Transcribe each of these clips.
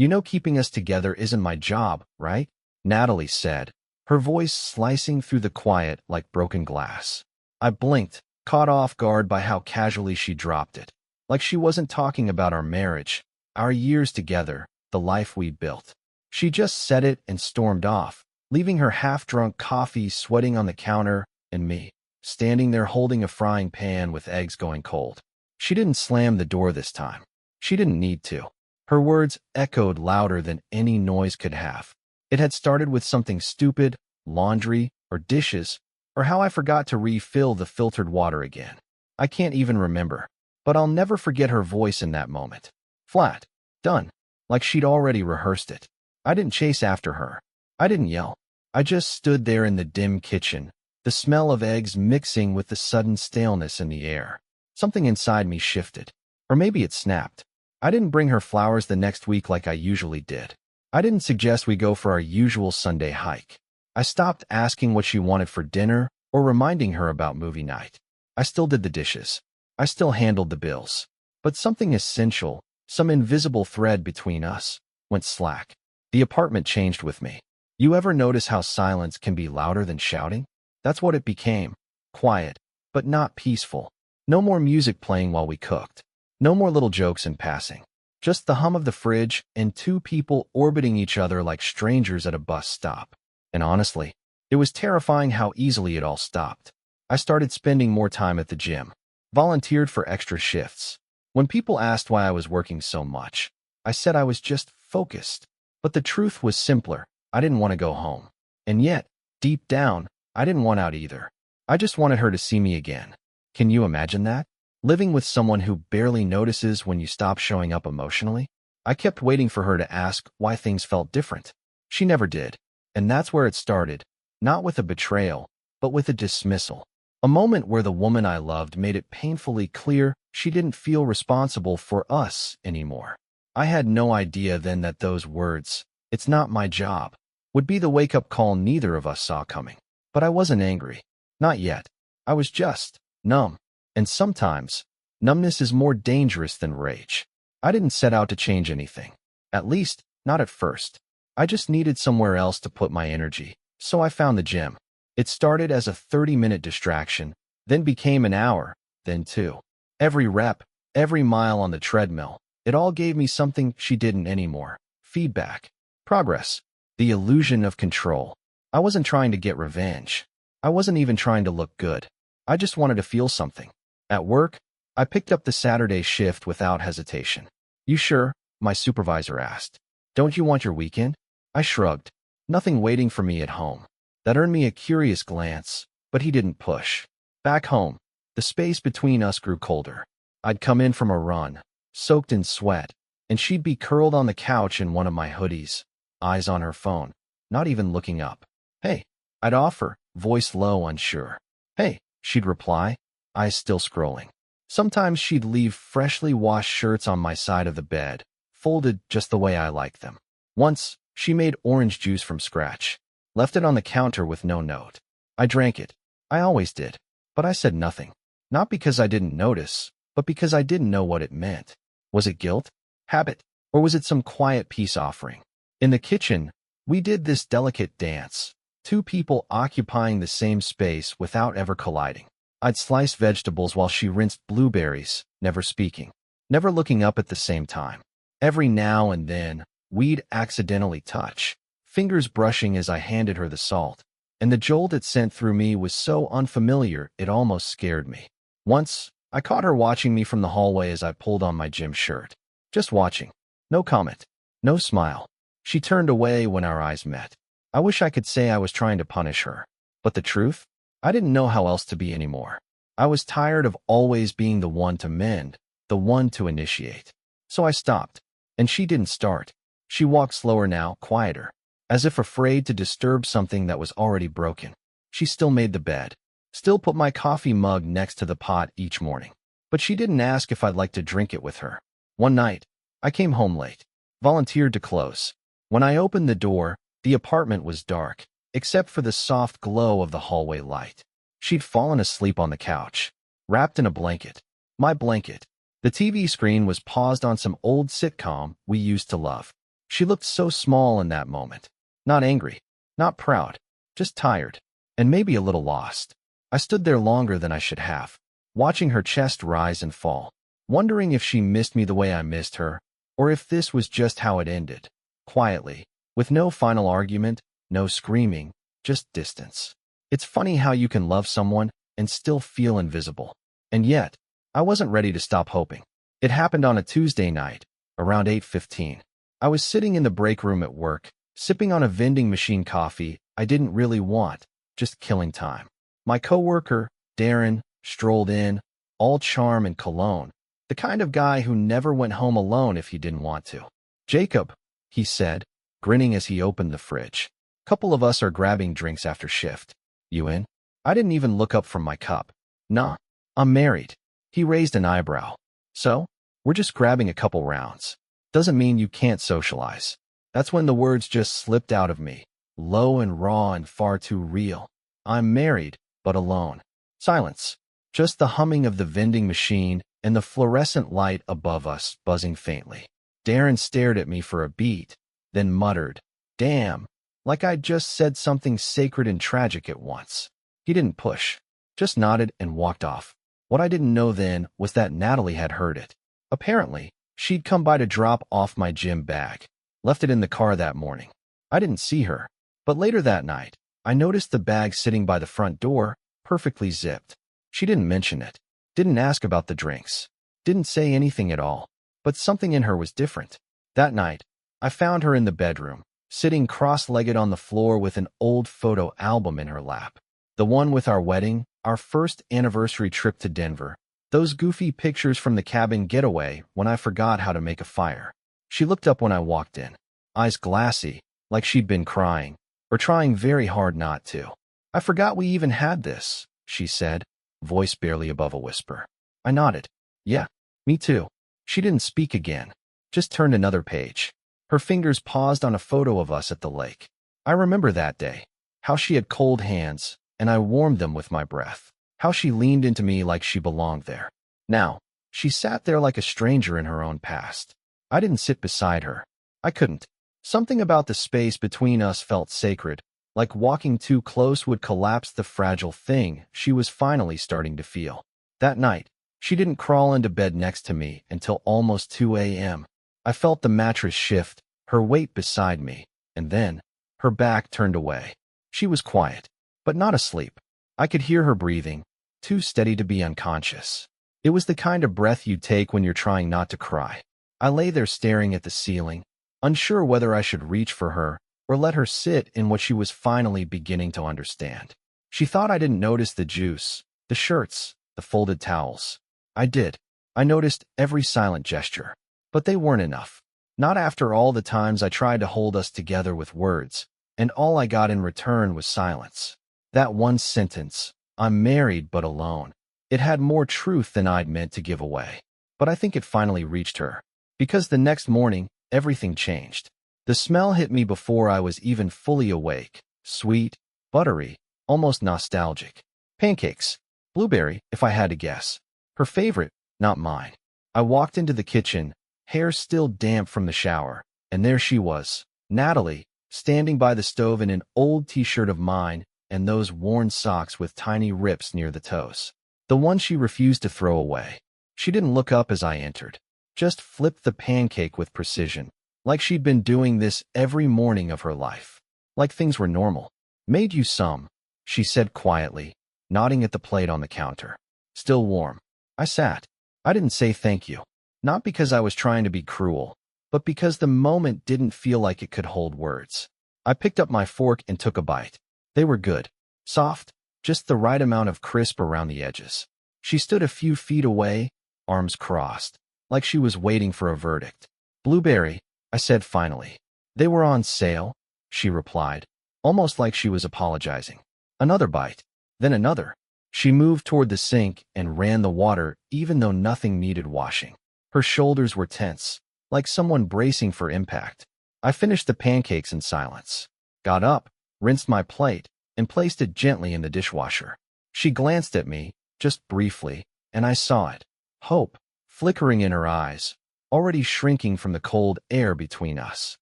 You know keeping us together isn't my job, right? Natalie said, her voice slicing through the quiet like broken glass. I blinked, caught off guard by how casually she dropped it. Like she wasn't talking about our marriage, our years together, the life we'd built. She just said it and stormed off, leaving her half-drunk coffee sweating on the counter and me, standing there holding a frying pan with eggs going cold. She didn't slam the door this time. She didn't need to. Her words echoed louder than any noise could have. It had started with something stupid, laundry, or dishes, or how I forgot to refill the filtered water again. I can't even remember, but I'll never forget her voice in that moment. Flat. Done. Like she'd already rehearsed it. I didn't chase after her. I didn't yell. I just stood there in the dim kitchen, the smell of eggs mixing with the sudden staleness in the air. Something inside me shifted. Or maybe it snapped. I didn't bring her flowers the next week like I usually did. I didn't suggest we go for our usual Sunday hike. I stopped asking what she wanted for dinner or reminding her about movie night. I still did the dishes. I still handled the bills. But something essential, some invisible thread between us, went slack. The apartment changed with me. You ever notice how silence can be louder than shouting? That's what it became. Quiet, but not peaceful. No more music playing while we cooked. No more little jokes in passing. Just the hum of the fridge and two people orbiting each other like strangers at a bus stop. And honestly, it was terrifying how easily it all stopped. I started spending more time at the gym. Volunteered for extra shifts. When people asked why I was working so much, I said I was just focused. But the truth was simpler. I didn't want to go home. And yet, deep down, I didn't want out either. I just wanted her to see me again. Can you imagine that? Living with someone who barely notices when you stop showing up emotionally? I kept waiting for her to ask why things felt different. She never did. And that's where it started. Not with a betrayal, but with a dismissal. A moment where the woman I loved made it painfully clear she didn't feel responsible for us anymore. I had no idea then that those words, "It's not my job," would be the wake-up call neither of us saw coming. But I wasn't angry. Not yet. I was just numb. And sometimes, numbness is more dangerous than rage. I didn't set out to change anything. At least, not at first. I just needed somewhere else to put my energy, so I found the gym. It started as a 30-minute distraction, then became an hour, then two. Every rep, every mile on the treadmill, it all gave me something she didn't anymore. Feedback. Progress. The illusion of control. I wasn't trying to get revenge. I wasn't even trying to look good. I just wanted to feel something. At work, I picked up the Saturday shift without hesitation. "You sure?" my supervisor asked. "Don't you want your weekend?" I shrugged. Nothing waiting for me at home. That earned me a curious glance, but he didn't push. Back home, the space between us grew colder. I'd come in from a run, soaked in sweat, and she'd be curled on the couch in one of my hoodies, eyes on her phone, not even looking up. "Hey," I'd offer, voice low, unsure. "Hey," she'd reply, eyes still scrolling. Sometimes she'd leave freshly washed shirts on my side of the bed, folded just the way I like them. Once, she made orange juice from scratch, left it on the counter with no note. I drank it. I always did. But I said nothing. Not because I didn't notice, but because I didn't know what it meant. Was it guilt? Habit? Or was it some quiet peace offering? In the kitchen, we did this delicate dance, two people occupying the same space without ever colliding. I'd slice vegetables while she rinsed blueberries, never speaking, never looking up at the same time. Every now and then, we'd accidentally touch, fingers brushing as I handed her the salt, and the jolt it sent through me was so unfamiliar it almost scared me. Once, I caught her watching me from the hallway as I pulled on my gym shirt. Just watching. No comment. No smile. She turned away when our eyes met. I wish I could say I was trying to punish her. But the truth? I didn't know how else to be anymore. I was tired of always being the one to mend, the one to initiate. So I stopped. And she didn't start. She walked slower now, quieter, as if afraid to disturb something that was already broken. She still made the bed, still put my coffee mug next to the pot each morning. But she didn't ask if I'd like to drink it with her. One night, I came home late, volunteered to close. When I opened the door, the apartment was dark, except for the soft glow of the hallway light. She'd fallen asleep on the couch, wrapped in a blanket. My blanket. The TV screen was paused on some old sitcom we used to love. She looked so small in that moment. Not angry, not proud, just tired, and maybe a little lost. I stood there longer than I should have, watching her chest rise and fall, wondering if she missed me the way I missed her, or if this was just how it ended, quietly, with no final argument, no screaming, just distance. It's funny how you can love someone and still feel invisible. And yet, I wasn't ready to stop hoping. It happened on a Tuesday night, around 8:15. I was sitting in the break room at work, sipping on a vending machine coffee I didn't really want, just killing time. My coworker, Darren, strolled in, all charm and cologne, the kind of guy who never went home alone if he didn't want to. "Jacob," he said, grinning as he opened the fridge. "Couple of us are grabbing drinks after shift. You in?" I didn't even look up from my cup. "Nah, I'm married." He raised an eyebrow. "So? We're just grabbing a couple rounds. Doesn't mean you can't socialize." That's when the words just slipped out of me, low and raw and far too real. I'm married, but alone. Silence. Just the humming of the vending machine and the fluorescent light above us buzzing faintly. Darren stared at me for a beat, then muttered, "Damn," like I'd just said something sacred and tragic at once. He didn't push, just nodded and walked off. What I didn't know then was that Natalie had heard it. Apparently, she'd come by to drop off my gym bag. Left it in the car that morning. I didn't see her, but later that night, I noticed the bag sitting by the front door, perfectly zipped. She didn't mention it, didn't ask about the drinks, didn't say anything at all, but something in her was different. That night, I found her in the bedroom, sitting cross-legged on the floor with an old photo album in her lap. The one with our wedding, our first anniversary trip to Denver, those goofy pictures from the cabin getaway when I forgot how to make a fire. She looked up when I walked in, eyes glassy, like she'd been crying, or trying very hard not to. "I forgot we even had this," she said, voice barely above a whisper. I nodded. "Yeah, me too." She didn't speak again, just turned another page. Her fingers paused on a photo of us at the lake. I remember that day, how she had cold hands, and I warmed them with my breath, how she leaned into me like she belonged there. Now, she sat there like a stranger in her own past. I didn't sit beside her. I couldn't. Something about the space between us felt sacred, like walking too close would collapse the fragile thing she was finally starting to feel. That night, she didn't crawl into bed next to me until almost 2 a.m. I felt the mattress shift, her weight beside me, and then, her back turned away. She was quiet, but not asleep. I could hear her breathing, too steady to be unconscious. It was the kind of breath you take when you're trying not to cry. I lay there staring at the ceiling, unsure whether I should reach for her or let her sit in what she was finally beginning to understand. She thought I didn't notice the juice, the shirts, the folded towels. I did. I noticed every silent gesture. But they weren't enough. Not after all the times I tried to hold us together with words, and all I got in return was silence. That one sentence, "I'm married but alone," it had more truth than I'd meant to give away. But I think it finally reached her. Because the next morning, everything changed. The smell hit me before I was even fully awake. Sweet, buttery, almost nostalgic. Pancakes. Blueberry, if I had to guess. Her favorite, not mine. I walked into the kitchen, hair still damp from the shower, and there she was, Natalie, standing by the stove in an old t-shirt of mine and those worn socks with tiny rips near the toes. The one she refused to throw away. She didn't look up as I entered. Just flipped the pancake with precision, like she'd been doing this every morning of her life. Like things were normal. "Made you some," she said quietly, nodding at the plate on the counter. "Still warm." I sat. I didn't say thank you. Not because I was trying to be cruel, but because the moment didn't feel like it could hold words. I picked up my fork and took a bite. They were good. Soft, just the right amount of crisp around the edges. She stood a few feet away, arms crossed, like she was waiting for a verdict. "Blueberry," I said finally. "They were on sale," she replied, almost like she was apologizing. Another bite, then another. She moved toward the sink and ran the water even though nothing needed washing. Her shoulders were tense, like someone bracing for impact. I finished the pancakes in silence, got up, rinsed my plate, and placed it gently in the dishwasher. She glanced at me, just briefly, and I saw it. Hope, flickering in her eyes, already shrinking from the cold air between us.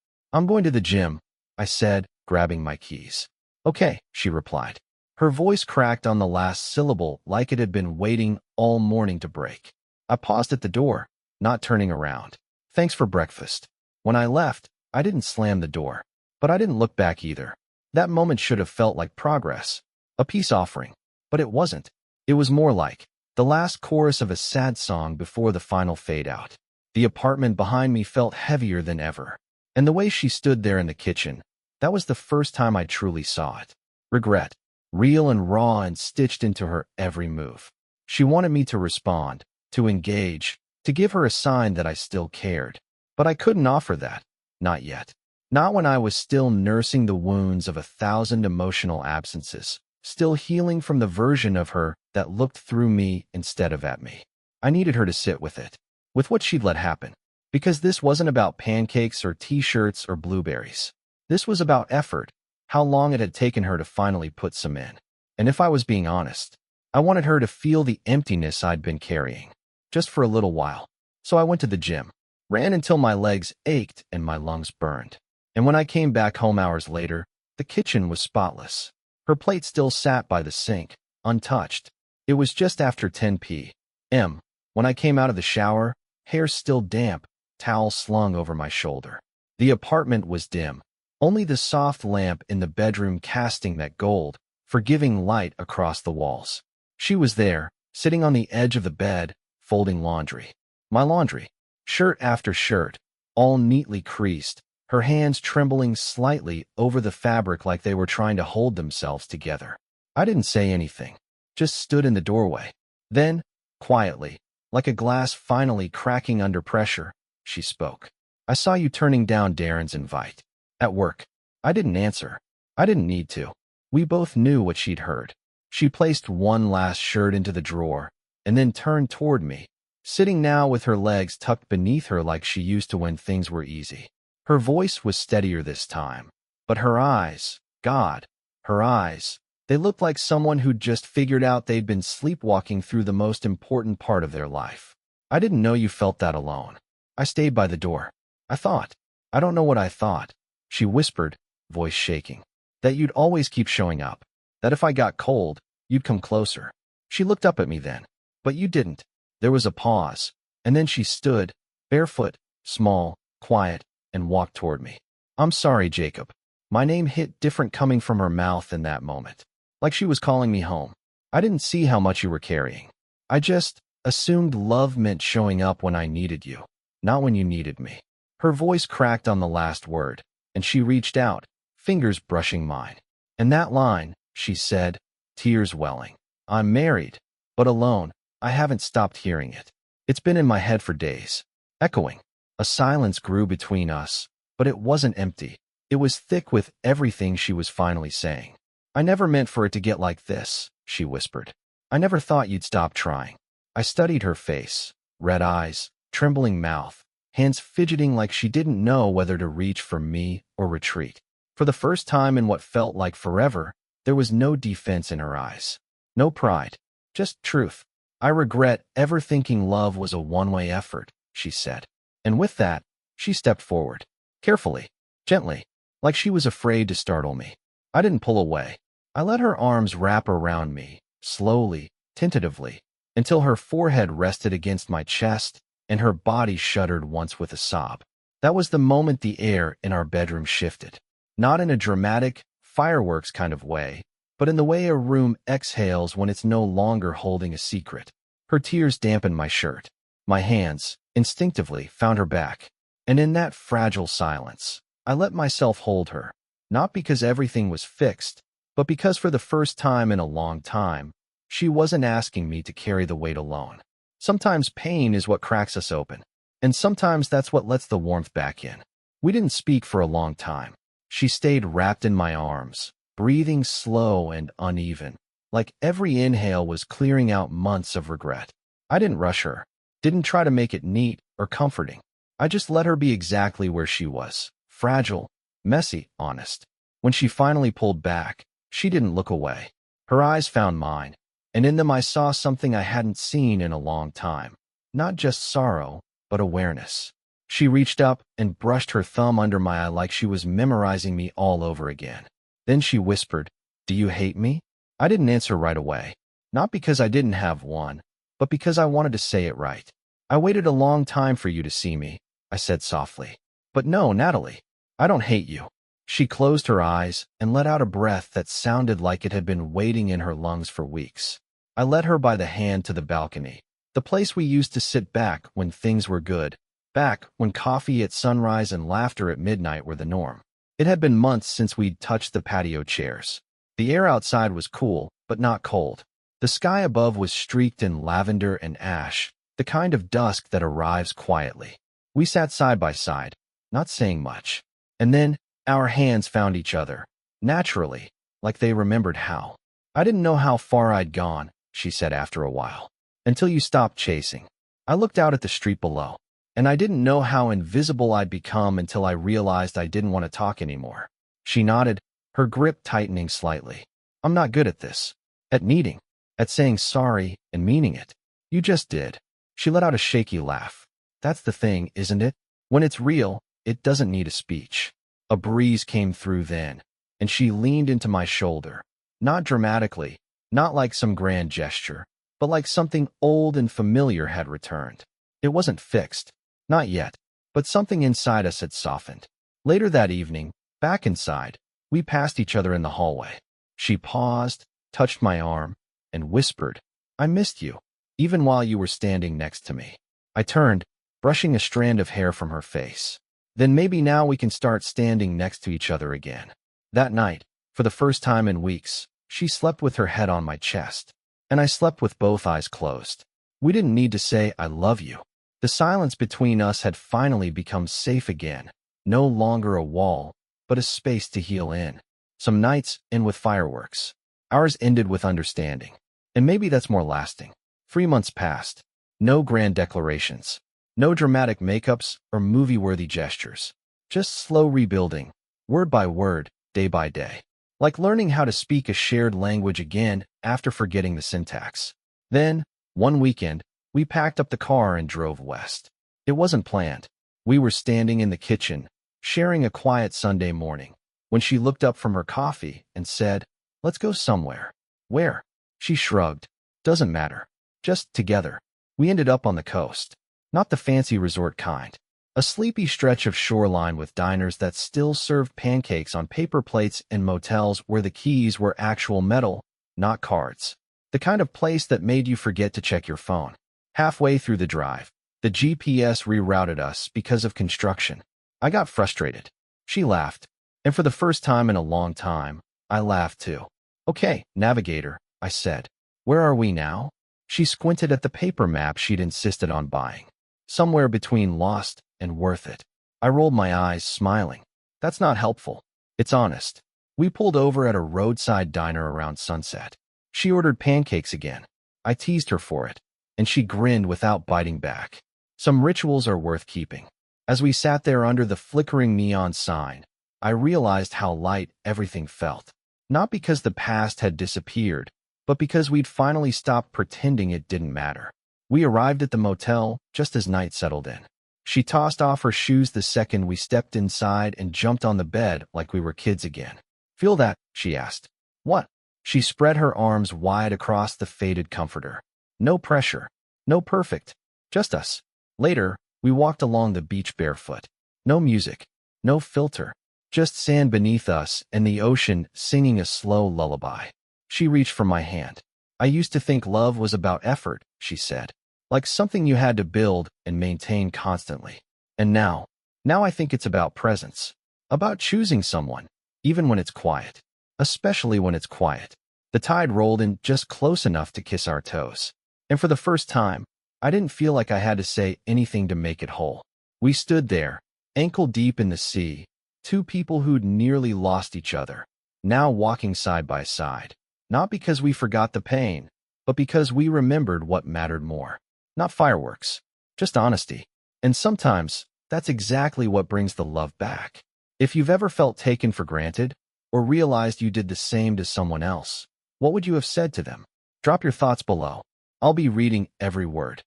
I'm going to the gym, I said, grabbing my keys. Okay, she replied. Her voice cracked on the last syllable like it had been waiting all morning to break. I paused at the door, not turning around. Thanks for breakfast. When I left, I didn't slam the door, but I didn't look back either. That moment should have felt like progress, a peace offering, but it wasn't. It was more like the last chorus of a sad song before the final fade out. The apartment behind me felt heavier than ever, and the way she stood there in the kitchen, that was the first time I truly saw it. Regret, real and raw and stitched into her every move. She wanted me to respond, to engage, to give her a sign that I still cared. But I couldn't offer that. Not yet. Not when I was still nursing the wounds of 1,000 emotional absences, still healing from the version of her that looked through me instead of at me. I needed her to sit with it, with what she'd let happen. Because this wasn't about pancakes or t-shirts or blueberries. This was about effort, how long it had taken her to finally put some in. And if I was being honest, I wanted her to feel the emptiness I'd been carrying, just for a little while. So I went to the gym, ran until my legs ached and my lungs burned. And when I came back home hours later, the kitchen was spotless. Her plate still sat by the sink, untouched. It was just after 10 p.m. When I came out of the shower, hair still damp, towel slung over my shoulder. The apartment was dim, only the soft lamp in the bedroom casting that gold, forgiving light across the walls. She was there, sitting on the edge of the bed, folding laundry. My laundry, shirt after shirt, all neatly creased, her hands trembling slightly over the fabric like they were trying to hold themselves together. I didn't say anything, just stood in the doorway. Then, quietly, like a glass finally cracking under pressure, she spoke. I saw you turning down Darren's invite. At work. I didn't answer. I didn't need to. We both knew what she'd heard. She placed one last shirt into the drawer, and then turned toward me, sitting now with her legs tucked beneath her like she used to when things were easy. Her voice was steadier this time, but her eyes, God, her eyes, they looked like someone who'd just figured out they'd been sleepwalking through the most important part of their life. I didn't know you felt that alone. I stayed by the door. I don't know what I thought, she whispered, voice shaking, that you'd always keep showing up, that if I got cold, you'd come closer. She looked up at me then, but you didn't. There was a pause, and then she stood, barefoot, small, quiet, and walked toward me. I'm sorry, Jacob. My name hit different coming from her mouth in that moment, like she was calling me home. I didn't see how much you were carrying. I just assumed love meant showing up when I needed you, not when you needed me. Her voice cracked on the last word, and she reached out, fingers brushing mine. And that line, she said, tears welling. I'm married, but alone. I haven't stopped hearing it. It's been in my head for days, echoing. A silence grew between us, but it wasn't empty. It was thick with everything she was finally saying. I never meant for it to get like this, she whispered. I never thought you'd stop trying. I studied her face, red eyes, trembling mouth, hands fidgeting like she didn't know whether to reach for me or retreat. For the first time in what felt like forever, there was no defense in her eyes. No pride, just truth. I regret ever thinking love was a one-way effort, she said. And with that, she stepped forward, carefully, gently, like she was afraid to startle me. I didn't pull away. I let her arms wrap around me, slowly, tentatively, until her forehead rested against my chest and her body shuddered once with a sob. That was the moment the air in our bedroom shifted. Not in a dramatic, fireworks kind of way, but in the way a room exhales when it's no longer holding a secret. Her tears dampened my shirt. My hands, instinctively, found her back. And in that fragile silence, I let myself hold her, not because everything was fixed, but because for the first time in a long time, she wasn't asking me to carry the weight alone. Sometimes pain is what cracks us open, and sometimes that's what lets the warmth back in. We didn't speak for a long time. She stayed wrapped in my arms, breathing slow and uneven, like every inhale was clearing out months of regret. I didn't rush her, didn't try to make it neat or comforting. I just let her be exactly where she was, fragile, messy, honest. When she finally pulled back, she didn't look away. Her eyes found mine, and in them I saw something I hadn't seen in a long time. Not just sorrow, but awareness. She reached up and brushed her thumb under my eye like she was memorizing me all over again. Then she whispered, "Do you hate me?" I didn't answer right away. Not because I didn't have one, but because I wanted to say it right. "I waited a long time for you to see me," I said softly. "But no, Natalie, I don't hate you." She closed her eyes and let out a breath that sounded like it had been waiting in her lungs for weeks. I led her by the hand to the balcony, the place we used to sit back when things were good, back when coffee at sunrise and laughter at midnight were the norm. It had been months since we'd touched the patio chairs. The air outside was cool, but not cold. The sky above was streaked in lavender and ash, the kind of dusk that arrives quietly. We sat side by side, not saying much. And then, our hands found each other, naturally, like they remembered how. "I didn't know how far I'd gone," she said after a while, "until you stopped chasing." I looked out at the street below, and I didn't know how invisible I'd become until I realized I didn't want to talk anymore. She nodded, her grip tightening slightly. "I'm not good at this. At needing. At saying sorry and meaning it. You just did." She let out a shaky laugh. "That's the thing, isn't it? When it's real, it doesn't need a speech." A breeze came through then, and she leaned into my shoulder. Not dramatically, not like some grand gesture, but like something old and familiar had returned. It wasn't fixed. Not yet. But something inside us had softened. Later that evening, back inside, we passed each other in the hallway. She paused, touched my arm, and whispered, "I missed you, even while you were standing next to me." I turned, brushing a strand of hair from her face. "Then maybe now we can start standing next to each other again." That night, for the first time in weeks, she slept with her head on my chest, and I slept with both eyes closed. We didn't need to say, "I love you." The silence between us had finally become safe again, no longer a wall, but a space to heal in. Some nights end with fireworks. Ours ended with understanding. And maybe that's more lasting. 3 months passed. No grand declarations. No dramatic makeups or movie-worthy gestures. Just slow rebuilding, word by word, day by day. Like learning how to speak a shared language again after forgetting the syntax. Then, one weekend, we packed up the car and drove west. It wasn't planned. We were standing in the kitchen, sharing a quiet Sunday morning, when she looked up from her coffee and said, "Let's go somewhere." "Where?" She shrugged. "Doesn't matter. Just together." We ended up on the coast. Not the fancy resort kind. A sleepy stretch of shoreline with diners that still served pancakes on paper plates and motels where the keys were actual metal, not cards. The kind of place that made you forget to check your phone. Halfway through the drive, the GPS rerouted us because of construction. I got frustrated. She laughed. And for the first time in a long time, I laughed too. "Okay, navigator," I said. "Where are we now?" She squinted at the paper map she'd insisted on buying. "Somewhere between lost and worth it." I rolled my eyes, smiling. "That's not helpful. It's honest." We pulled over at a roadside diner around sunset. She ordered pancakes again. I teased her for it, and she grinned without biting back. Some rituals are worth keeping. As we sat there under the flickering neon sign, I realized how light everything felt. Not because the past had disappeared, but because we'd finally stopped pretending it didn't matter. We arrived at the motel just as night settled in. She tossed off her shoes the second we stepped inside and jumped on the bed like we were kids again. "Feel that?" she asked. "What?" She spread her arms wide across the faded comforter. No pressure. No perfect. Just us. Later, we walked along the beach barefoot. No music. No filter. Just sand beneath us and the ocean singing a slow lullaby. She reached for my hand. "I used to think love was about effort," she said. "Like something you had to build and maintain constantly. And now I think it's about presence. About choosing someone, even when it's quiet. Especially when it's quiet." The tide rolled in just close enough to kiss our toes. And for the first time, I didn't feel like I had to say anything to make it whole. We stood there, ankle deep in the sea, two people who'd nearly lost each other, now walking side by side. Not because we forgot the pain, but because we remembered what mattered more. Not fireworks, just honesty. And sometimes, that's exactly what brings the love back. If you've ever felt taken for granted, or realized you did the same to someone else, what would you have said to them? Drop your thoughts below. I'll be reading every word.